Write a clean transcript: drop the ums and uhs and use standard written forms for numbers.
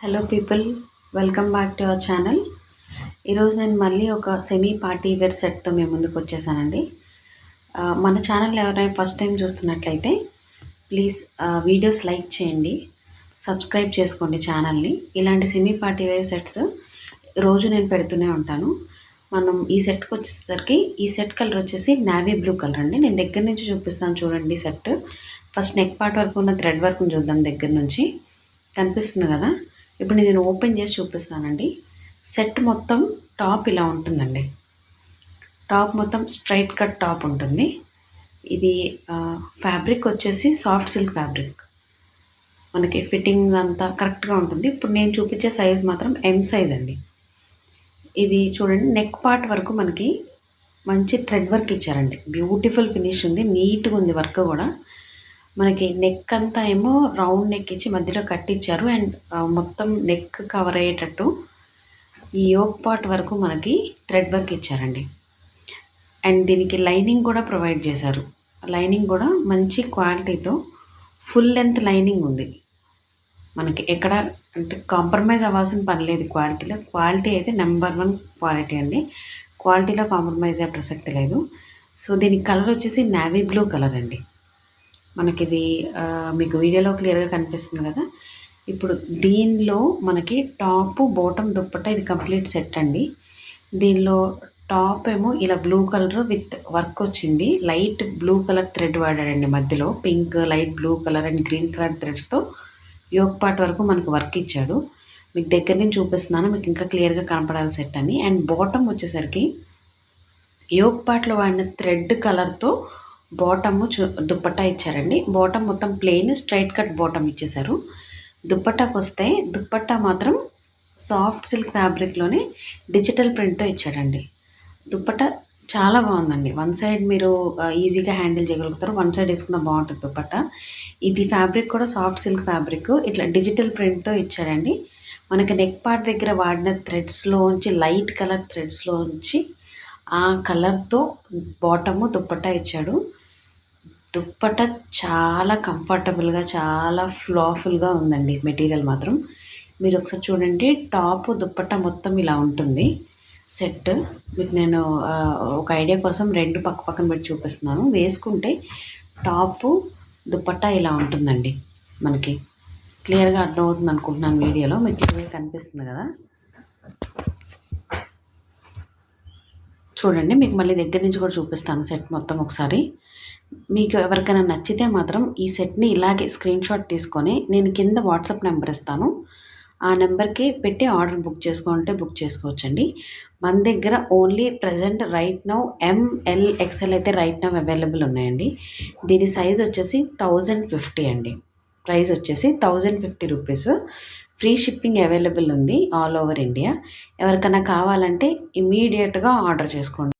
Hello people, welcome back to our channel. ఈరోజు నేను మళ్ళీ ఒక సెమీ పార్టీ వేర్ సెట్తో మేము ముందుకు వచ్చేసానండి. మన ఛానల్ ఎవరైనా ఫస్ట్ టైం చూస్తున్నట్లయితే ప్లీజ్ వీడియోస్ లైక్ చేయండి, సబ్స్క్రైబ్ చేసుకోండి ఛానల్ని. ఇలాంటి సెమీ పార్టీ వేర్ సెట్స్ రోజు నేను పెడుతూనే ఉంటాను. మనం ఈ సెట్కి వచ్చేసరికి ఈ సెట్ కలర్ వచ్చేసి నావీ బ్లూ కలర్ అండి. నేను దగ్గర నుంచి చూపిస్తాను చూడండి. సెట్ ఫస్ట్ నెక్ పార్ట్ వరకు ఉన్న థ్రెడ్ వర్క్ని చూద్దాం. దగ్గర నుంచి కనిపిస్తుంది కదా. ఇప్పుడు నేను ఓపెన్ చేసి చూపిస్తానండి. సెట్ మొత్తం టాప్ ఇలా ఉంటుందండి. టాప్ మొత్తం స్ట్రైట్ కట్ టాప్ ఉంటుంది. ఇది ఫ్యాబ్రిక్ వచ్చేసి సాఫ్ట్ సిల్క్ ఫ్యాబ్రిక్. మనకి ఫిట్టింగ్ అంతా కరెక్ట్గా ఉంటుంది. ఇప్పుడు నేను చూపించే సైజ్ మాత్రం ఎం సైజ్ అండి. ఇది చూడండి, నెక్ పార్ట్ వరకు మనకి మంచి థ్రెడ్ వర్క్ ఇచ్చారండి. బ్యూటిఫుల్ ఫినిష్ ఉంది, నీట్గా ఉంది వర్క్ కూడా. మనకి నెక్ అంతా ఏమో రౌండ్ నెక్ ఇచ్చి మధ్యలో కట్టించారు. అండ్ మొత్తం నెక్ కవర్ అయ్యేటట్టు ఈ యోక్ పార్ట్ వరకు మనకి థ్రెడ్ వర్క్ ఇచ్చారండి. అండ్ దీనికి లైనింగ్ కూడా ప్రొవైడ్ చేశారు. లైనింగ్ కూడా మంచి క్వాలిటీతో ఫుల్ లెంత్ లైనింగ్ ఉంది. మనకి ఎక్కడ అంటే కాంప్రమైజ్ అవ్వాల్సిన పని లేదు క్వాలిటీలో. క్వాలిటీ అయితే నెంబర్ 1 క్వాలిటీ అండి. క్వాలిటీలో కాంప్రమైజ్ అయ్యే ప్రసక్తి లేదు. సో దీనికి కలర్ వచ్చేసి నావీ బ్లూ కలర్ అండి. మనకి ఇది మీకు వీడియోలో క్లియర్గా కనిపిస్తుంది కదా. ఇప్పుడు దీనిలో మనకి టాప్ బాటమ్ దుప్పట్ట ఇది కంప్లీట్ సెట్ అండి. దీనిలో టాప్ ఏమో ఇలా బ్లూ కలర్ విత్ వర్క్ వచ్చింది. లైట్ బ్లూ కలర్ థ్రెడ్ వాడాడండి. మధ్యలో pink, light blue colour and green colour థ్రెడ్స్తో యోక్ పార్ట్ వరకు మనకు వర్క్ ఇచ్చాడు. మీకు దగ్గర నుంచి చూపిస్తున్నాను, మీకు ఇంకా క్లియర్గా కనపడాలి సెట్ అని. అండ్ బాటమ్ వచ్చేసరికి యోక్ పార్ట్లో వాడిన థ్రెడ్ కలర్తో బాటమ్ దుప్పట్టా ఇచ్చారండి. బాటమ్ మొత్తం ప్లెయిన్ స్ట్రైట్ కట్ బాటమ్ ఇచ్చేసారు. దుప్పట్టాకు వస్తే దుప్పట్టా మాత్రం సాఫ్ట్ సిల్క్ ఫ్యాబ్రిక్లోనే డిజిటల్ ప్రింట్తో ఇచ్చాడండి. దుప్పట్టా చాలా బాగుందండి. వన్ సైడ్ మీరు ఈజీగా హ్యాండిల్ చేయగలుగుతారు. వన్ సైడ్ వేసుకున్న బాగుంటుంది దుప్పట్టా. ఇది ఫ్యాబ్రిక్ కూడా సాఫ్ట్ సిల్క్ ఫ్యాబ్రిక్, ఇట్లా డిజిటల్ ప్రింట్తో ఇచ్చాడండి. మనకి నెక్ పార్ట్ దగ్గర వాడిన థ్రెడ్స్లోంచి లైట్ కలర్ థ్రెడ్స్లోంచి ఆ కలర్తో బాటము దుప్పట్టా ఇచ్చాడు. దుప్పట్టా చాలా కంఫర్టబుల్గా, చాలా ఫ్లాఫుల్గా ఉందండి. మెటీరియల్ మాత్రం మీరు ఒకసారి చూడండి. టాప్ దుప్పట్టా మొత్తం ఇలా ఉంటుంది సెట్. మీకు నేను ఒక ఐడియా కోసం 2 పక్క పక్కన పెట్టి చూపిస్తున్నాను. వేసుకుంటే టాప్ దుప్పట్టా ఇలా ఉంటుందండి. మనకి క్లియర్గా అర్థమవుతుంది అనుకుంటున్నాను. వీడియోలో మీకు క్లియర్గా కనిపిస్తుంది కదా. చూడండి, మీకు మళ్ళీ దగ్గర నుంచి కూడా చూపిస్తాను సెట్ మొత్తం ఒకసారి. మీకు ఎవరికైనా నచ్చితే మాత్రం ఈ సెట్ని ఇలాగే స్క్రీన్ షాట్ తీసుకొని నేను కింద వాట్సాప్ నెంబర్ ఇస్తాను. ఆ నెంబర్కి పెట్టి ఆర్డర్ బుక్ చేసుకోవాలంటే బుక్ చేసుకోవచ్చండి. మన దగ్గర only present right now ML XL అయితే రైట్ నౌ అవైలబుల్ ఉన్నాయండి. దీని సైజ్ వచ్చేసి 1050 అండి. ప్రైస్ వచ్చేసి 1050 రూపీస్. ఫ్రీ షిప్పింగ్ అవైలబుల్ ఉంది ఆల్ ఓవర్ ఇండియా. ఎవరికైనా కావాలంటే ఇమీడియట్గా ఆర్డర్ చేసుకోండి.